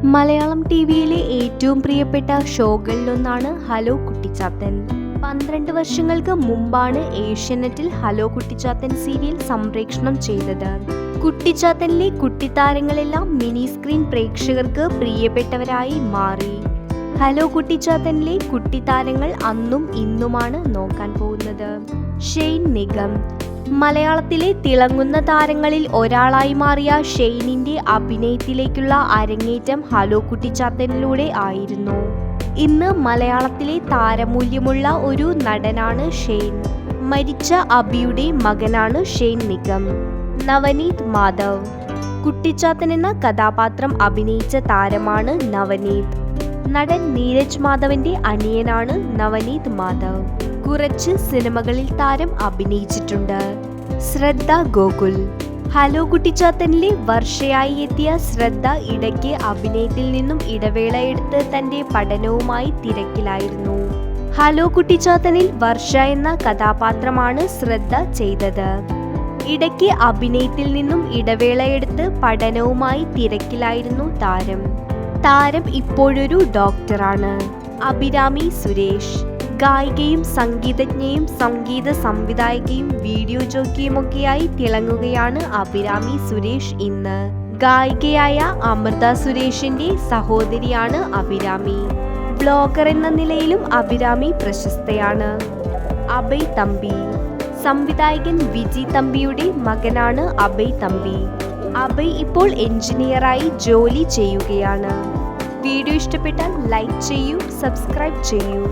മലയാളം ടിവിയിലെ ഏറ്റവും പ്രിയപ്പെട്ട ഷോകളിലൊന്നാണ് ഹലോ കുട്ടിച്ചാത്തൻ. 12 വർഷങ്ങൾക്ക് മുമ്പാണ് ഏഷ്യാനെറ്റിൽ ഹലോ കുട്ടിച്ചാത്തൻ സീരിയൽ സംപ്രേഷണം ചെയ്തത്. കുട്ടിച്ചാത്തനിലെ കുട്ടിത്താരങ്ങളെല്ലാം മിനി സ്ക്രീൻ പ്രേക്ഷകർക്ക് പ്രിയപ്പെട്ടവരായി മാറി. ഹലോ കുട്ടിച്ചാത്തനിലെ കുട്ടിത്താരങ്ങൾ അന്നും ഇന്നുമാണ് നോക്കാൻ പോകുന്നത്. ഷെയ്ൻ നിഗം. മലയാളത്തിലെ തിളങ്ങുന്ന താരങ്ങളിൽ ഒരാളായി മാറിയ ഷെയ്നിന്റെ അഭിനയത്തിലേക്കുള്ള അരങ്ങേറ്റം ഹലോ കുട്ടിച്ചാത്തനിലൂടെ ആയിരുന്നു. ഇന്ന് മലയാളത്തിലെ താരമൂല്യമുള്ള ഒരു നടനാണ് ഷെയ്ൻ. മരിച്ച അബിയുടെ മകനാണ് ഷെയ്ൻ നിഗം. നവനീത് മാധവ്. കുട്ടിച്ചാത്തൻ എന്ന കഥാപാത്രം അഭിനയിച്ച താരമാണ് നവനീത്. നടൻ നീരജ് മാധവന്റെ അനിയനാണ് നവനീത് മാധവ്. കുറച്ച് സിനിമകളിൽ താരം അഭിനയിച്ചിട്ടുണ്ട്. ശ്രദ്ധ ഗോകുൽ. ഹലോ കുട്ടിച്ചാത്തനിലെ വർഷയായി എത്തിയ ശ്രദ്ധ ഇടയ്ക്ക് അഭിനയത്തിൽ നിന്നും ഇടവേളയെടുത്ത് തന്റെ പഠനവുമായി തിരക്കിലായിരുന്നു. ഹലോ കുട്ടിച്ചാത്തനിൽ വർഷ എന്ന കഥാപാത്രമാണ് ശ്രദ്ധ ചെയ്തത്. ഇടയ്ക്ക് അഭിനയത്തിൽ നിന്നും ഇടവേളയെടുത്ത് പഠനവുമായി തിരക്കിലായിരുന്നു താരം ഇപ്പോഴൊരു ഡോക്ടറാണ്. അഭിരാമി സുരേഷ്. ഗായികയും സംഗീതജ്ഞയും സംഗീത സംവിധായകയും വീഡിയോ ജോക്കിയുമൊക്കെയായി തിളങ്ങുകയാണ് അഭിരാമി സുരേഷ് ഇന്ന്. ഗായികയായ അമൃത സുരേഷിന്റെ സഹോദരിയാണ് അഭിരാമി. ബ്ലോഗർ എന്ന നിലയിലും അഭിരാമി പ്രശസ്തയാണ്. അഭയ് തമ്പി. സംവിധായകൻ വിജി തമ്പിയുടെ മകനാണ് അഭയ് തമ്പി. അഭയ് ഇപ്പോൾ എഞ്ചിനീയറായി ജോലി ചെയ്യുകയാണ്. വീഡിയോ ഇഷ്ടപ്പെട്ടാൽ ലൈക്ക് ചെയ്യൂ, സബ്സ്ക്രൈബ് ചെയ്യൂ.